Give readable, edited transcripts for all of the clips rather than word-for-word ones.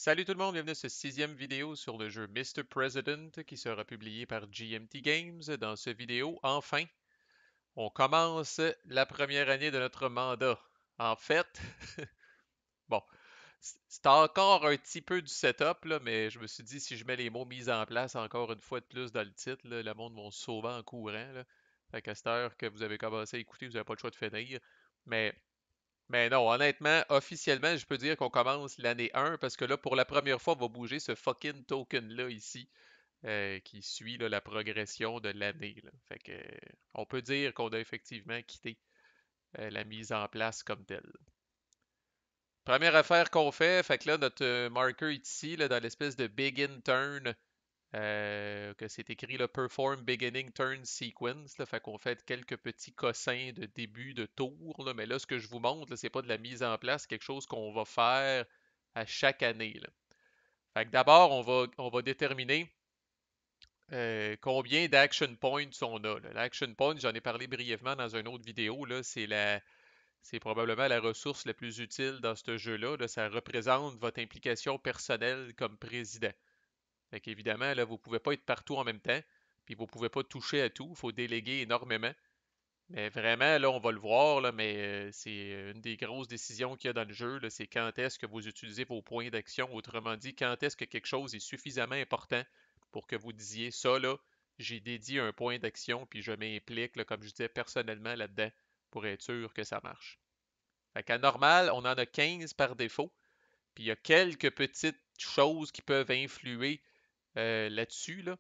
Salut tout le monde, bienvenue à cette sixième vidéo sur le jeu Mr. President qui sera publié par GMT Games. Dans cette vidéo, enfin, on commence la première année de notre mandat. En fait, bon, c'est encore un petit peu du setup, là, mais je me suis dit si je mets les mots mis en place encore une fois de plus dans le titre, là, le monde va se sauver en courant. Là. Fait qu'à cette heure que vous avez commencé à écouter, vous n'avez pas le choix de finir. Mais mais non, honnêtement, officiellement, je peux dire qu'on commence l'année 1 parce que là, pour la première fois, on va bouger ce fucking token-là ici qui suit là, la progression de l'année. Là. Fait que on peut dire qu'on a effectivement quitté la mise en place comme telle. Première affaire qu'on fait que là, notre marker est ici, là, dans l'espèce de begin turn, que c'est écrit le Perform Beginning Turn Sequence. Là, fait qu'on fait quelques petits cossins de début de tour. Là, mais là, ce que je vous montre, là, c'est pas de la mise en place, c'est quelque chose qu'on va faire à chaque année. Là. Fait que d'abord, on va déterminer combien d'action points on a. L'action point, j'en ai parlé brièvement dans une autre vidéo. Là, c'est probablement la ressource la plus utile dans ce jeu-là. Là. Ça représente votre implication personnelle comme président. Fait qu'évidemment, là, vous ne pouvez pas être partout en même temps, puis vous ne pouvez pas toucher à tout. Il faut déléguer énormément. Mais vraiment, là, on va le voir, là, mais c'est une des grosses décisions qu'il y a dans le jeu, là, c'est quand est-ce que vous utilisez vos points d'action. Autrement dit, quand est-ce que quelque chose est suffisamment important pour que vous disiez ça, là, j'ai dédié un point d'action, puis je m'implique, là, comme je disais, personnellement là-dedans pour être sûr que ça marche. Fait qu'à normal, on en a 15 par défaut, puis il y a quelques petites choses qui peuvent influer là-dessus, là.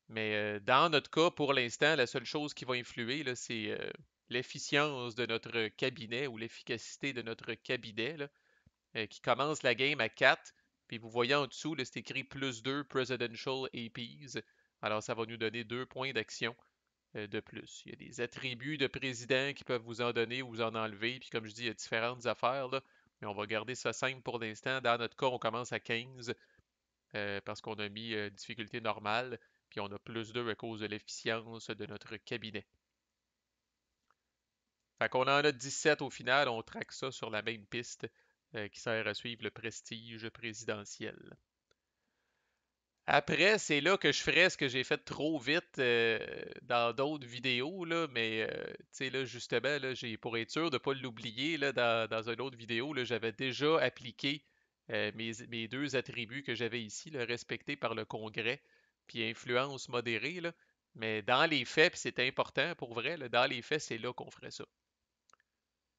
Mais dans notre cas, pour l'instant, la seule chose qui va influer, là, c'est l'efficience de notre cabinet ou l'efficacité de notre cabinet, là, qui commence la game à 4. Puis vous voyez en dessous, là, c'est écrit plus 2 Presidential APs. Alors ça va nous donner 2 points d'action de plus. Il y a des attributs de président qui peuvent vous en donner ou vous en enlever. Puis comme je dis, il y a différentes affaires, là. Mais on va garder ça simple pour l'instant. Dans notre cas, on commence à 15 parce qu'on a mis difficulté normale, puis on a plus 2 à cause de l'efficience de notre cabinet. Fait qu'on en a 17 au final, on traque ça sur la même piste qui sert à suivre le prestige présidentiel. Après, c'est là que je ferais ce que j'ai fait trop vite dans d'autres vidéos, là, mais tu sais, là, justement, là, pour être sûr de ne pas l'oublier, là, dans une autre vidéo, là, j'avais déjà appliqué mes deux attributs que j'avais ici, là, respectés par le Congrès, puis influence modérée, là. Mais dans les faits, puis c'est important pour vrai, là, dans les faits, c'est là qu'on ferait ça.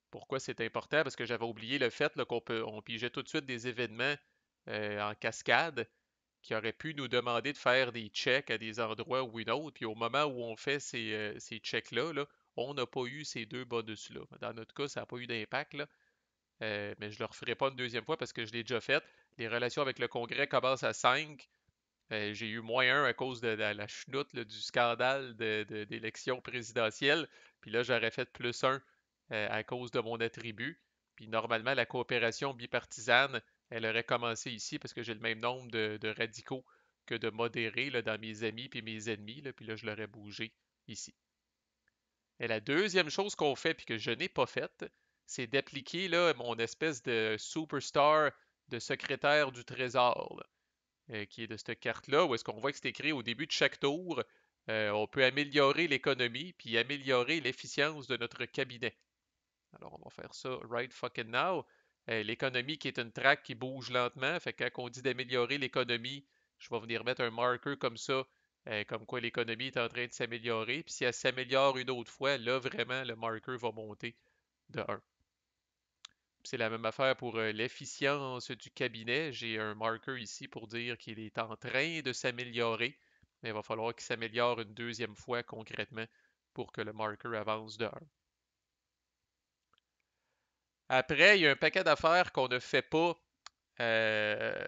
Pourquoi c'est important? Parce que j'avais oublié le fait là, on pigeait tout de suite des événements en cascade qui auraient pu nous demander de faire des checks à des endroits ou une autre. Puis au moment où on fait ces checks-là, là, on n'a pas eu ces deux bonus-là. Dans notre cas, ça n'a pas eu d'impact, là. Mais je ne le referai pas une deuxième fois parce que je l'ai déjà fait. Les relations avec le Congrès commencent à 5. J'ai eu -1 à cause de la chenoute là, du scandale d'élection présidentielle. Puis là, j'aurais fait +1 à cause de mon attribut. Puis normalement, la coopération bipartisane, elle aurait commencé ici parce que j'ai le même nombre de radicaux que de modérés là, dans mes amis puis mes ennemis. Là, puis là, je l'aurais bougé ici. Et la deuxième chose qu'on fait puis que je n'ai pas faite, c'est d'appliquer là, mon espèce de superstar de secrétaire du Trésor. Là qui est de cette carte-là, où est-ce qu'on voit que c'est écrit au début de chaque tour, on peut améliorer l'économie puis améliorer l'efficience de notre cabinet. Alors, on va faire ça right fucking now. L'économie qui est une track qui bouge lentement, fait que quand on dit d'améliorer l'économie, je vais venir mettre un marker comme ça, comme quoi l'économie est en train de s'améliorer. Puis si elle s'améliore une autre fois, là vraiment le marker va monter de 1. C'est la même affaire pour l'efficience du cabinet. J'ai un marker ici pour dire qu'il est en train de s'améliorer, mais il va falloir qu'il s'améliore une deuxième fois concrètement pour que le marker avance de 1. Après, il y a un paquet d'affaires qu'on ne fait pas euh,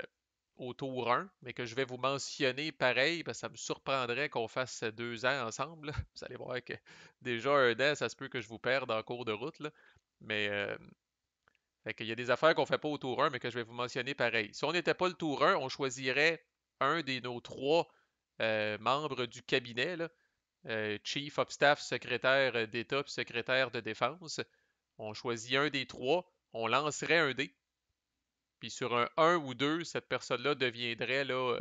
au tour 1, mais que je vais vous mentionner pareil, parce que ça me surprendrait qu'on fasse 2 ans ensemble. Vous allez voir que déjà un an, ça se peut que je vous perde en cours de route. Là. Mais fait qu'il y a des affaires qu'on fait pas au tour 1, mais que je vais vous mentionner pareil. Si on n'était pas le tour 1, on choisirait un de nos trois membres du cabinet, là, Chief of Staff, secrétaire d'État puis secrétaire de défense. On choisit un des trois, on lancerait un dé, Puis sur un 1 ou 2, cette personne-là deviendrait là,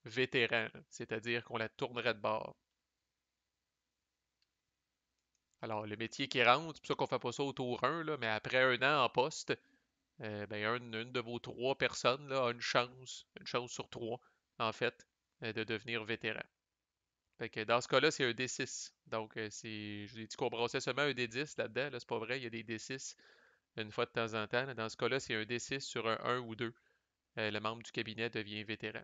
vétéran, c'est-à-dire qu'on la tournerait de bord. Alors, le métier qui rentre, c'est pour ça qu'on fait pas ça au tour 1, là, mais après un an en poste, ben, une de vos trois personnes là, a une chance sur trois, en fait, de devenir vétéran. Fait que dans ce cas-là, c'est un D6. Donc, je vous ai dit qu'on brassait seulement un D10 là-dedans. Là, c'est pas vrai, il y a des D6 une fois de temps en temps. Dans ce cas-là, c'est un D6 sur un 1 ou 2. Le membre du cabinet devient vétéran.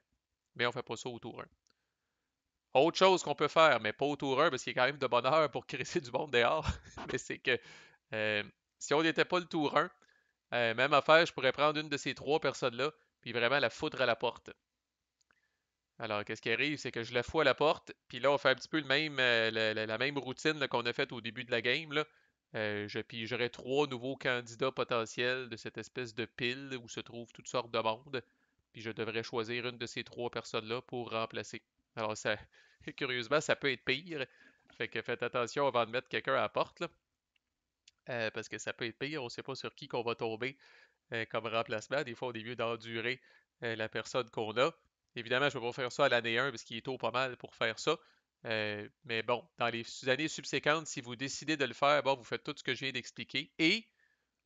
Mais on fait pas ça au tour 1. Autre chose qu'on peut faire, mais pas au tour 1, parce qu'il y a quand même de bonne heure pour crisser du monde dehors, mais c'est que euh, si on n'était pas le tour 1, même affaire, je pourrais prendre une de ces trois personnes-là, puis vraiment la foutre à la porte. Alors, qu'est-ce qui arrive, c'est que je la fous à la porte, puis là, on fait un petit peu le même, la même routine là, qu'on a faite au début de la game. Là. Je pigerai trois nouveaux candidats potentiels de cette espèce de pile où se trouvent toutes sortes de monde, puis je devrais choisir une de ces trois personnes-là pour remplacer. Alors, ça, curieusement, ça peut être pire. Fait que faites attention avant de mettre quelqu'un à la porte, là, parce que ça peut être pire. On ne sait pas sur qui qu'on va tomber comme remplacement. Des fois, on est mieux d'endurer la personne qu'on a. Évidemment, je ne vais pas faire ça à l'année 1 parce qu'il est tôt pas mal pour faire ça. Mais bon, dans les années subséquentes, si vous décidez de le faire, bon, vous faites tout ce que je viens d'expliquer et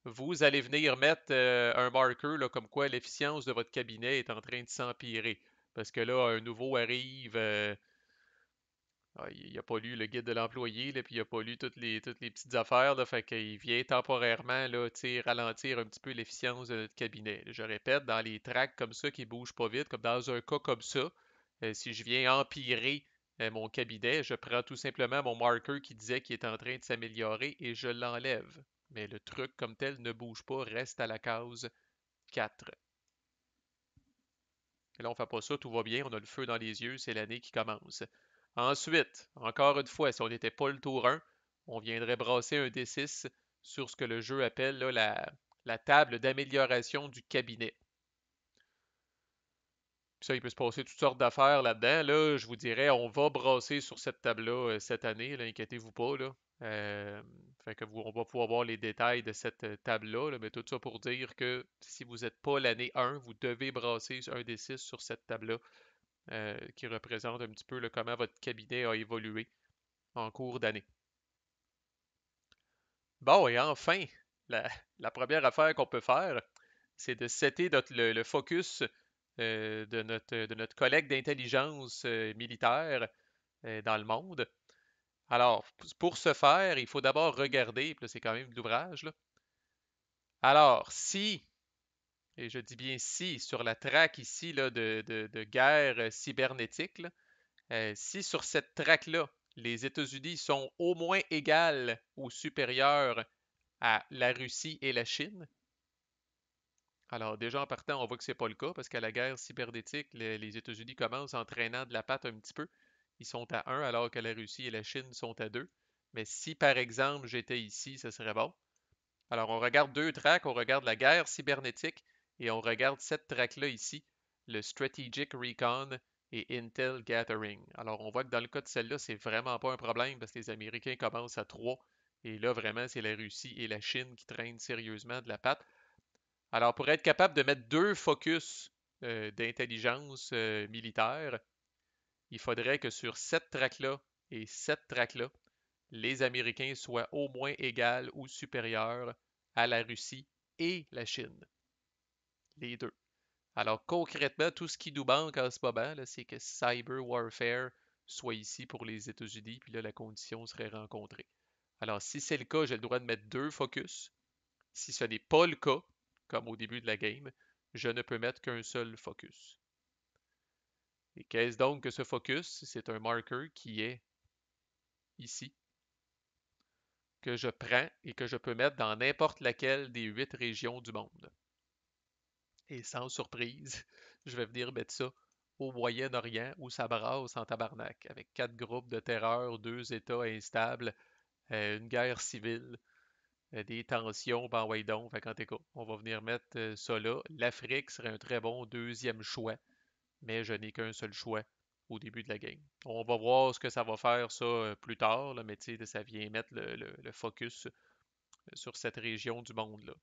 vous allez venir mettre un marker là, comme quoi l'efficience de votre cabinet est en train de s'empirer. Parce que là, un nouveau arrive, il n'a pas lu le guide de l'employé, là, puis il n'a pas lu toutes les petites affaires, là, fait qu'il vient temporairement là, ralentir un petit peu l'efficience de notre cabinet. Je répète, dans les tracks comme ça qui ne bougent pas vite, comme dans un cas comme ça, si je viens empirer mon cabinet, je prends tout simplement mon marker qui disait qu'il est en train de s'améliorer et je l'enlève. Mais le truc comme tel ne bouge pas, reste à la case 4. Et là, on fait pas ça, tout va bien, on a le feu dans les yeux, c'est l'année qui commence. Ensuite, encore une fois, si on n'était pas le tour 1, on viendrait brasser un D6 sur ce que le jeu appelle là, la table d'amélioration du cabinet. Puis ça, il peut se passer toutes sortes d'affaires là-dedans. Là, je vous dirais, on va brasser sur cette table-là cette année, là, inquiétez-vous pas. Là. Euh, Fait que on va pouvoir voir les détails de cette table-là, là, mais tout ça pour dire que si vous n'êtes pas l'année 1, vous devez brasser un D6 sur cette table-là qui représente un petit peu là, comment votre cabinet a évolué en cours d'année. Bon, et enfin, la, la première affaire qu'on peut faire, c'est de setter le focus de notre collègue d'intelligence militaire dans le monde. Alors, pour ce faire, il faut d'abord regarder, puis là, c'est quand même de l'ouvrage, là. Alors, si, et je dis bien si, sur la traque ici là, de guerre cybernétique, là, si sur cette traque-là, les États-Unis sont au moins égales ou supérieurs à la Russie et la Chine, alors déjà en partant, on voit que c'est pas le cas parce qu'à la guerre cybernétique, les États-Unis commencent en traînant de la patte un petit peu. Ils sont à 1 alors que la Russie et la Chine sont à 2. Mais si par exemple j'étais ici, ce serait bon. Alors on regarde deux tracks, on regarde la guerre cybernétique et on regarde cette track-là ici, le Strategic Recon et Intel Gathering. Alors on voit que dans le cas de celle-là, c'est vraiment pas un problème parce que les Américains commencent à 3 et là vraiment c'est la Russie et la Chine qui traînent sérieusement de la patte. Alors, pour être capable de mettre deux focus d'intelligence militaire, il faudrait que sur cette traque-là et cette traque-là, les Américains soient au moins égales ou supérieurs à la Russie et la Chine. Les deux. Alors, concrètement, tout ce qui nous manque en ce moment, c'est que cyber warfare soit ici pour les États-Unis, puis là, la condition serait rencontrée. Alors, si c'est le cas, j'ai le droit de mettre deux focus. Si ce n'est pas le cas, comme au début de la game, je ne peux mettre qu'un seul focus. Et qu'est-ce donc que ce focus? C'est un marker qui est ici, que je prends et que je peux mettre dans n'importe laquelle des 8 régions du monde. Et sans surprise, je vais venir mettre ça au Moyen-Orient où ça brasse en tabarnak, avec 4 groupes de terreur, 2 États instables, une guerre civile, des tensions, ben ouais donc, fait quand on va venir mettre ça là. L'Afrique serait un très bon deuxième choix, mais je n'ai qu'un seul choix au début de la game. On va voir ce que ça va faire ça plus tard, là, mais tu sais, ça vient mettre le focus sur cette région du monde-là.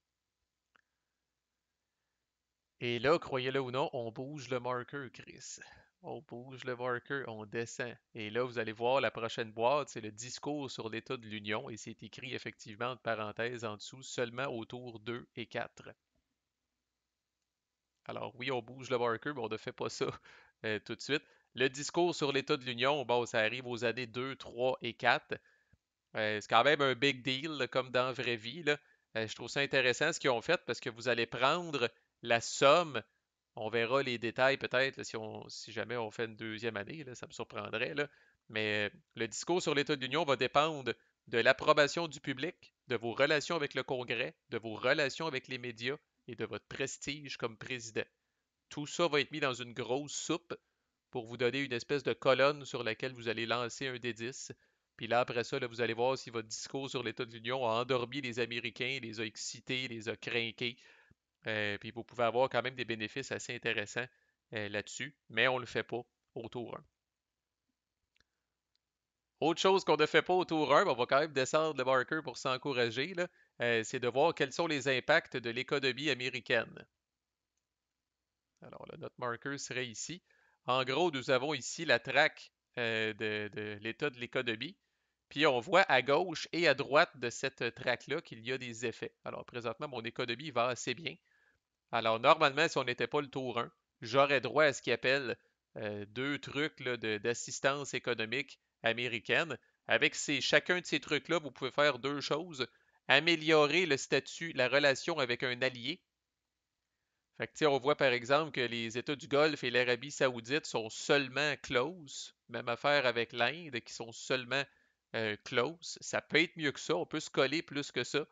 Et là, croyez-le ou non, on bouge le marker, Chris. On bouge le marker, on descend. Et là, vous allez voir la prochaine boîte, c'est le discours sur l'état de l'Union et c'est écrit effectivement entre parenthèses en dessous seulement au tour 2 et 4. Alors oui, on bouge le marker, mais on ne fait pas ça tout de suite. Le discours sur l'état de l'Union, bon, ça arrive aux années 2, 3 et 4. C'est quand même un big deal, là, comme dans la vraie vie, là. Je trouve ça intéressant ce qu'ils ont fait parce que vous allez prendre la somme. On verra les détails peut-être là, si jamais on fait une deuxième année, là, ça me surprendrait. Là. Mais le discours sur l'état de l'Union va dépendre de l'approbation du public, de vos relations avec le Congrès, de vos relations avec les médias et de votre prestige comme président. Tout ça va être mis dans une grosse soupe pour vous donner une espèce de colonne sur laquelle vous allez lancer un des 10. Puis là, après ça, là, vous allez voir si votre discours sur l'état de l'Union a endormi les Américains, les a excités, les a craqués. Puis vous pouvez avoir quand même des bénéfices assez intéressants là-dessus, mais on ne le fait pas au tour 1. Autre chose qu'on ne fait pas au tour 1, mais on va quand même descendre le marker pour s'encourager, là, c'est de voir quels sont les impacts de l'économie américaine. Alors là, notre marker serait ici. En gros, nous avons ici la traque de l'état de l'économie. Puis on voit à gauche et à droite de cette traque-là qu'il y a des effets. Alors présentement, mon économie va assez bien. Alors normalement, si on n'était pas le tour 1, j'aurais droit à ce qu'ils appellent deux trucs là, d'assistance économique américaine. Avec chacun de ces trucs-là, vous pouvez faire deux choses. Améliorer le statut, la relation avec un allié. Fait que, on voit par exemple que les États du Golfe et l'Arabie Saoudite sont seulement close. Même affaire avec l'Inde qui sont seulement close. Ça peut être mieux que ça. On peut se coller plus que ça.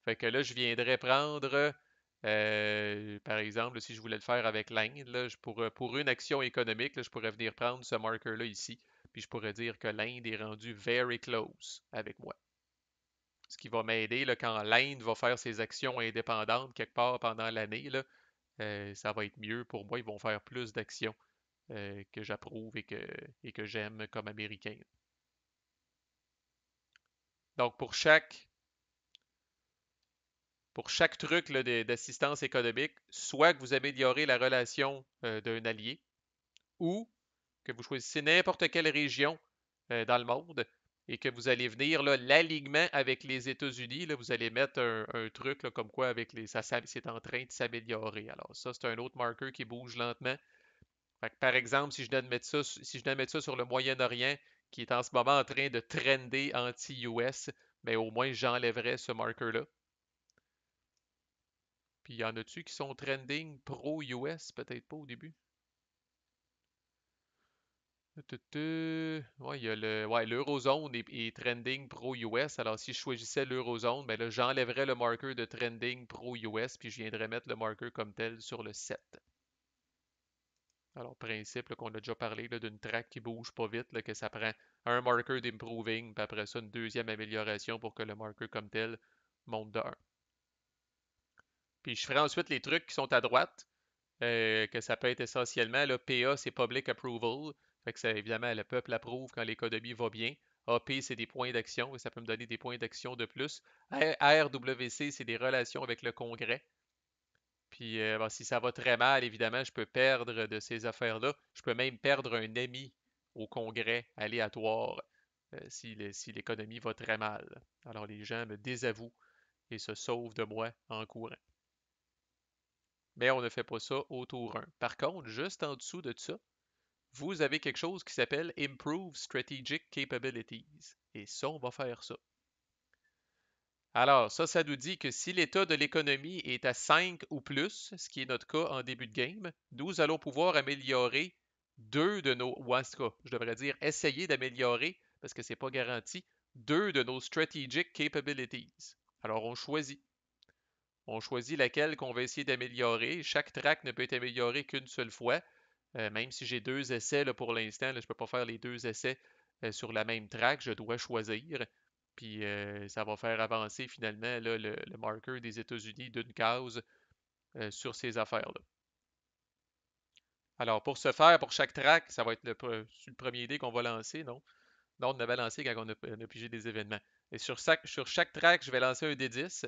Fait que là, je viendrais prendre, par exemple, si je voulais le faire avec l'Inde, là, pour une action économique, là, je pourrais venir prendre ce marker-là ici. Puis je pourrais dire que l'Inde est rendue very close avec moi. Ce qui va m'aider là, quand l'Inde va faire ses actions indépendantes quelque part pendant l'année, là, ça va être mieux pour moi. Ils vont faire plus d'actions que j'approuve et que j'aime comme Américain. Donc, pour chaque truc d'assistance économique, soit que vous améliorez la relation d'un allié ou que vous choisissez n'importe quelle région dans le monde et que vous allez venir l'alignement avec les États-Unis, là, vous allez mettre un truc là, comme quoi avec c'est en train de s'améliorer. Alors ça, c'est un autre marqueur qui bouge lentement. Fait que, par exemple, si je dois mettre ça sur le Moyen-Orient, qui est en ce moment en train de trender anti-US, ben au moins j'enlèverais ce marker-là. Puis il y en a-tu qui sont trending pro-US? Peut-être pas au début. Ouais, il y a l'eurozone est trending pro-US. Alors si je choisissais l'eurozone, ben là, j'enlèverais le marker de trending pro-US, puis je viendrais mettre le marker comme tel sur le 7. Alors, principe qu'on a déjà parlé d'une track qui bouge pas vite, là, que ça prend un marker d'improving, puis après ça, une deuxième amélioration pour que le marker comme tel monte de 1. Puis je ferai ensuite les trucs qui sont à droite, que ça peut être essentiellement, là, PA, c'est Public Approval. Fait que ça, évidemment, le peuple approuve quand l'économie va bien. AP, c'est des points d'action, et ça peut me donner des points d'action de plus. RWC, c'est des relations avec le Congrès. Puis bon, si ça va très mal, évidemment, je peux perdre de ces affaires-là. Je peux même perdre un ami au congrès aléatoire si l'économie va très mal. Alors les gens me désavouent et se sauvent de moi en courant. Mais on ne fait pas ça au tour 1. Par contre, juste en dessous de ça, vous avez quelque chose qui s'appelle Improve Strategic Capabilities. Et ça, on va faire ça. Alors, ça nous dit que si l'état de l'économie est à 5 ou plus, ce qui est notre cas en début de game, nous allons pouvoir améliorer deux de nos, ou en tout cas, je devrais dire essayer d'améliorer, parce que ce n'est pas garanti, deux de nos strategic capabilities. Alors, on choisit. On choisit laquelle qu'on va essayer d'améliorer. Chaque track ne peut être amélioré qu'une seule fois. Même si j'ai deux essais là, pour l'instant, je ne peux pas faire les deux essais sur la même track, je dois choisir. Puis ça va faire avancer finalement là, le marker des États-Unis d'une case sur ces affaires-là. Alors pour ce faire, pour chaque track, ça va être le premier dé qu'on va lancer, non? Non, on avait lancé quand on a pigé des événements. Et sur chaque track, je vais lancer un D10.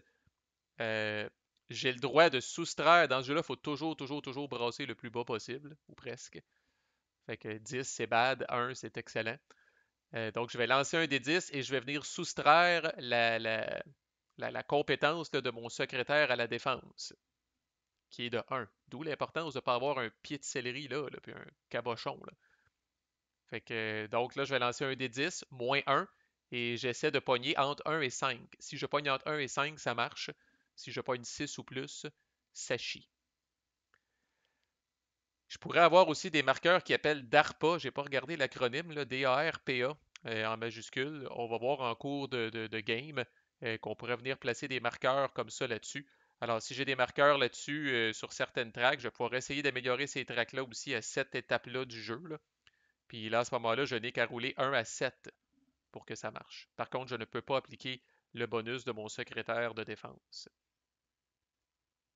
j'ai le droit de soustraire. Dans ce jeu-là, il faut toujours, toujours, toujours brasser le plus bas possible, ou presque. Fait que 10, c'est bad, 1, c'est excellent. Donc, je vais lancer un des 10 et je vais venir soustraire la compétence là, de mon secrétaire à la défense, qui est de 1. D'où l'importance de ne pas avoir un pied de céleri là, puis un cabochon. Là. Fait que, donc là, je vais lancer un des 10, moins 1, et j'essaie de pogner entre 1 et 5. Si je pogne entre 1 et 5, ça marche. Si je pogne 6 ou plus, ça chie. Je pourrais avoir aussi des marqueurs qui appellent DARPA. J'ai pas regardé l'acronyme, là, D-A-R-P-A en majuscule. On va voir en cours de game qu'on pourrait venir placer des marqueurs comme ça là-dessus. Alors, si j'ai des marqueurs là-dessus sur certaines tracks, je vais pouvoir essayer d'améliorer ces tracks-là aussi à cette étape-là du jeu. Là. Puis là, à ce moment-là, je n'ai qu'à rouler 1 à 7 pour que ça marche. Par contre, je ne peux pas appliquer le bonus de mon secrétaire de défense.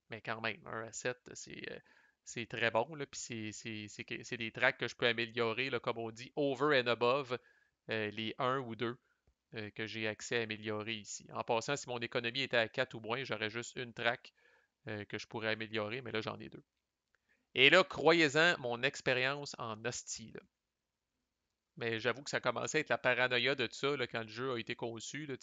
Mais quand même, 1 à 7, c'est très bon. Là, puis c'est des tracks que je peux améliorer, là, comme on dit, over and above les 1 ou 2 que j'ai accès à améliorer ici. En passant, si mon économie était à 4 ou moins, j'aurais juste une track que je pourrais améliorer, mais là, j'en ai deux. Et là, croyez-en, mon expérience en hostie. Là. Mais j'avoue que ça commençait à être la paranoïa de ça là, quand le jeu a été conçu. Là,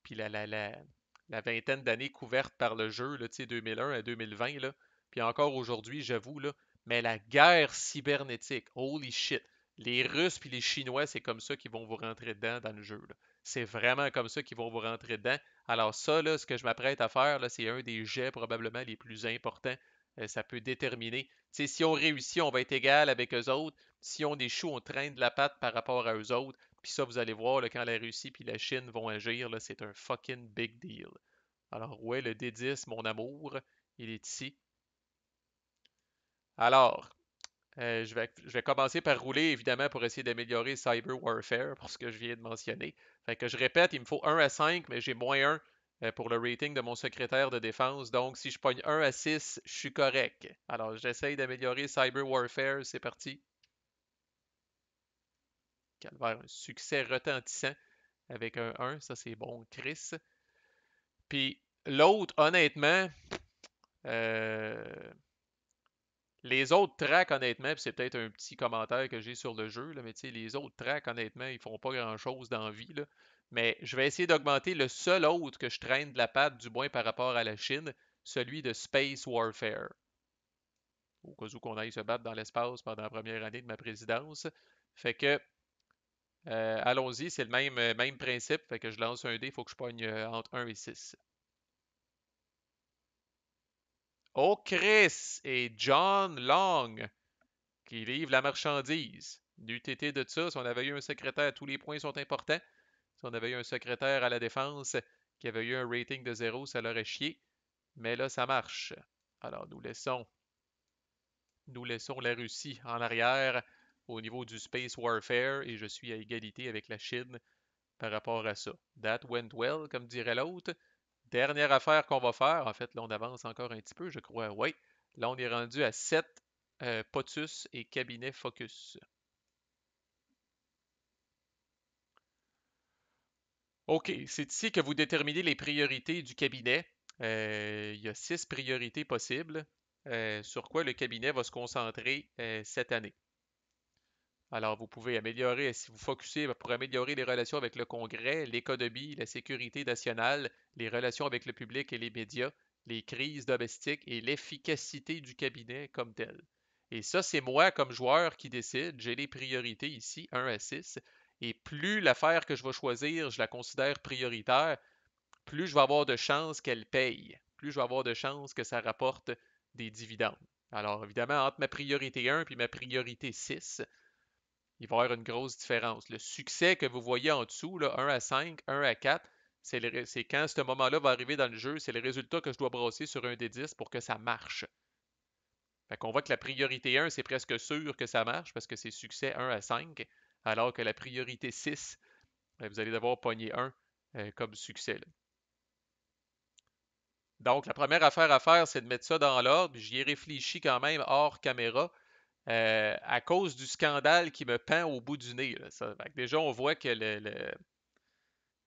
puis la vingtaine d'années couvertes par le jeu, là, 2001 à 2020, là, puis encore aujourd'hui, j'avoue, là, mais la guerre cybernétique, holy shit. Les Russes puis les Chinois, c'est comme ça qu'ils vont vous rentrer dedans dans le jeu. Là. C'est vraiment comme ça qu'ils vont vous rentrer dedans. Alors ça, là, ce que je m'apprête à faire, là, c'est un des jets probablement les plus importants. Ça peut déterminer. Si on réussit, on va être égal avec eux autres. Si on échoue, on traîne de la patte par rapport à eux autres. Puis ça, vous allez voir, là, quand la Russie puis la Chine vont agir, là, c'est un fucking big deal. Alors, ouais, le D10, mon amour, il est ici. Alors, je vais commencer par rouler, évidemment, pour essayer d'améliorer Cyber Warfare, pour ce que je viens de mentionner. Fait que je répète, il me faut 1 à 5, mais j'ai moins 1 pour le rating de mon secrétaire de défense. Donc, si je pogne 1 à 6, je suis correct. Alors, j'essaye d'améliorer Cyber Warfare. C'est parti. Calvaire, un succès retentissant avec un 1. Ça, c'est bon, Chris. Puis l'autre, honnêtement, euh, les autres tracks, honnêtement, puis c'est peut-être un petit commentaire que j'ai sur le jeu, là, mais tu sais, les autres tracks, honnêtement, ils font pas grand-chose dans la vie. Là. Mais je vais essayer d'augmenter le seul autre que je traîne de la patte, du moins par rapport à la Chine, celui de Space Warfare. Au cas où qu'on aille se battre dans l'espace pendant la première année de ma présidence. Fait que, allons-y, c'est le même principe. Fait que je lance un dé, il faut que je pogne entre 1 et 6. Oh, Chris et John Long qui livre la marchandise. N'eût été de ça, si on avait eu un secrétaire, tous les points sont importants. Si on avait eu un secrétaire à la défense qui avait eu un rating de 0, ça l'aurait chié. Mais là, ça marche. Alors, nous laissons la Russie en arrière au niveau du Space Warfare et je suis à égalité avec la Chine par rapport à ça. That went well, comme dirait l'autre. Dernière affaire qu'on va faire, en fait, là, on avance encore un petit peu, je crois. Oui, là, on est rendu à 7 POTUS et cabinet Focus. OK, c'est ici que vous déterminez les priorités du cabinet. Il y a 6 priorités possibles sur quoi le cabinet va se concentrer cette année. Alors, vous pouvez améliorer, si vous focussez pour améliorer les relations avec le Congrès, l'économie, la sécurité nationale, les relations avec le public et les médias, les crises domestiques et l'efficacité du cabinet comme tel. Et ça, c'est moi comme joueur qui décide. J'ai les priorités ici, 1 à 6. Et plus l'affaire que je vais choisir, je la considère prioritaire, plus je vais avoir de chances qu'elle paye, plus je vais avoir de chances que ça rapporte des dividendes. Alors, évidemment, entre ma priorité 1 et ma priorité 6, il va y avoir une grosse différence. Le succès que vous voyez en dessous, là, 1 à 5, 1 à 4, c'est quand ce moment-là va arriver dans le jeu, c'est le résultat que je dois brasser sur un des 10 pour que ça marche. Fait qu'on voit que la priorité 1, c'est presque sûr que ça marche parce que c'est succès 1 à 5, alors que la priorité 6, vous allez devoir pogner 1 comme succès. Là. Donc, la première affaire à faire, c'est de mettre ça dans l'ordre. J'y ai réfléchi quand même hors caméra à cause du scandale qui me pend au bout du nez. Là, ça. Déjà, on voit que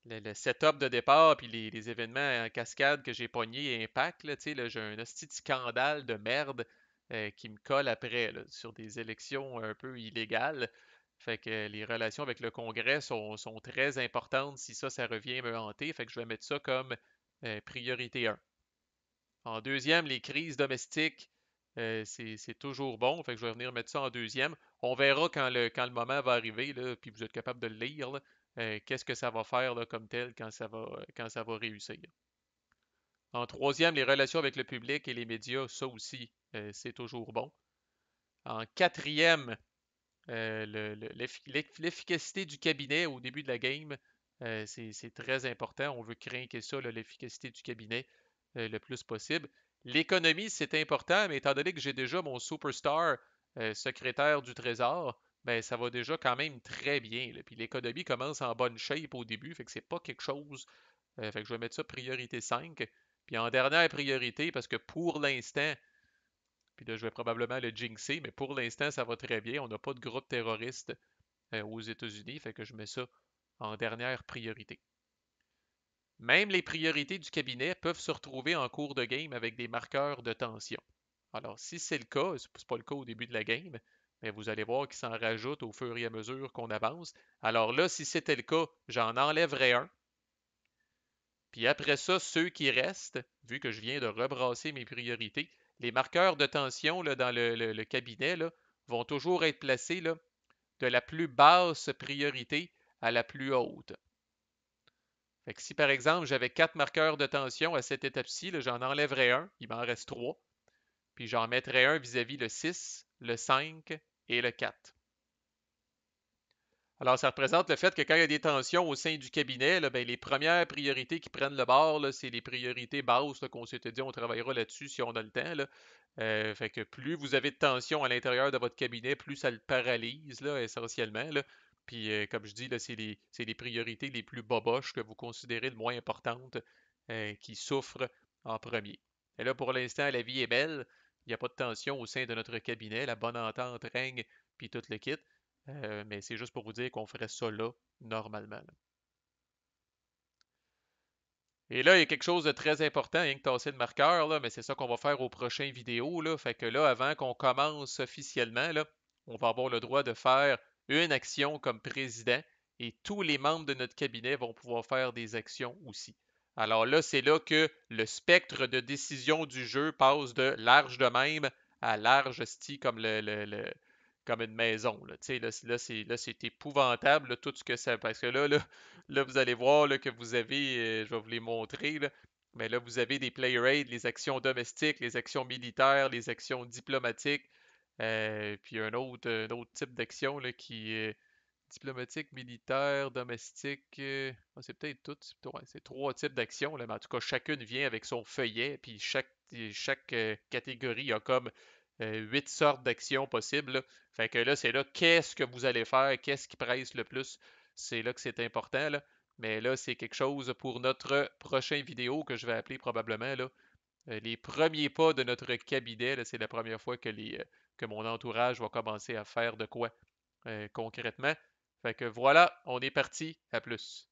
le setup de départ, puis les événements en cascade que j'ai pognés et impact, là, tu sais, là, j'ai un hostie de scandale de merde qui me colle après, là, sur des élections un peu illégales. Fait que les relations avec le Congrès sont très importantes si ça revient me hanter. Fait que je vais mettre ça comme priorité 1. En deuxième, les crises domestiques, c'est toujours bon. Fait que je vais venir mettre ça en deuxième. On verra quand le moment va arriver, là, puis vous êtes capable de le lire, là, qu'est-ce que ça va faire là, comme tel quand ça va réussir. En troisième, les relations avec le public et les médias, ça aussi, c'est toujours bon. En quatrième, l'efficacité du cabinet au début de la game, c'est très important. On veut craquer ça, l'efficacité du cabinet le plus possible. L'économie, c'est important, mais étant donné que j'ai déjà mon superstar secrétaire du Trésor, ben, ça va déjà quand même très bien, là. Puis l'économie commence en bonne shape au début, fait que c'est pas quelque chose. Fait que je vais mettre ça priorité 5. Puis en dernière priorité, parce que pour l'instant, puis là je vais probablement le jinxer, mais pour l'instant ça va très bien. On n'a pas de groupe terroriste aux États-Unis, fait que je mets ça en dernière priorité. Même les priorités du cabinet peuvent se retrouver en cours de game avec des marqueurs de tension. Alors, si c'est le cas, c'est pas le cas au début de la game, mais vous allez voir qu'ils s'en rajoutent au fur et à mesure qu'on avance. Alors là, si c'était le cas, j'en enlèverais un. Puis après ça, ceux qui restent, vu que je viens de rebrasser mes priorités, les marqueurs de tension là, dans le cabinet là, vont toujours être placés là, de la plus basse priorité à la plus haute. Fait que si par exemple j'avais 4 marqueurs de tension à cette étape-ci, j'en enlèverais un, il m'en reste 3, puis j'en mettrais un vis-à-vis le 6, le 5 et le 4. Alors, ça représente le fait que quand il y a des tensions au sein du cabinet, là, ben, les premières priorités qui prennent le bord, là, c'est les priorités basses là, qu'on s'était dit, on travaillera là-dessus si on a le temps. Là. Fait que plus vous avez de tension à l'intérieur de votre cabinet, plus ça le paralyse, là, essentiellement. Là. Puis, comme je dis, là, c'est les priorités les plus boboches que vous considérez le moins importantes qui souffrent en premier. Et là, pour l'instant, la vie est belle. Il n'y a pas de tension au sein de notre cabinet. La bonne entente règne, puis tout le kit. Mais c'est juste pour vous dire qu'on ferait ça là, normalement. Là. Et là, il y a quelque chose de très important, rien que tasser le marqueur, là, mais c'est ça qu'on va faire aux prochaines vidéos. Là. Fait que là, avant qu'on commence officiellement, là, on va avoir le droit de faire une action comme président et tous les membres de notre cabinet vont pouvoir faire des actions aussi. Alors là, c'est là que le spectre de décision du jeu passe de large de même à large sti comme comme une maison. Là, là c'est épouvantable là, tout ce que ça. Parce que là, vous allez voir là, que vous avez, je vais vous les montrer, là, mais là, vous avez des play raids, les actions domestiques, les actions militaires, les actions diplomatiques, puis un autre type d'action là, qui est diplomatique, militaire, domestique. C'est peut-être tout. C'est 3 types d'actions, là, mais en tout cas, chacune vient avec son feuillet, puis chaque catégorie a comme 8 sortes d'actions possibles. Là. Fait que là, c'est là, qu'est-ce que vous allez faire, qu'est-ce qui presse le plus. C'est là que c'est important. Là. Mais là, c'est quelque chose pour notre prochain vidéo que je vais appeler probablement là, les premiers pas de notre cabinet. Là, c'est la première fois que mon entourage va commencer à faire de quoi concrètement. Fait que voilà, on est parti. À plus.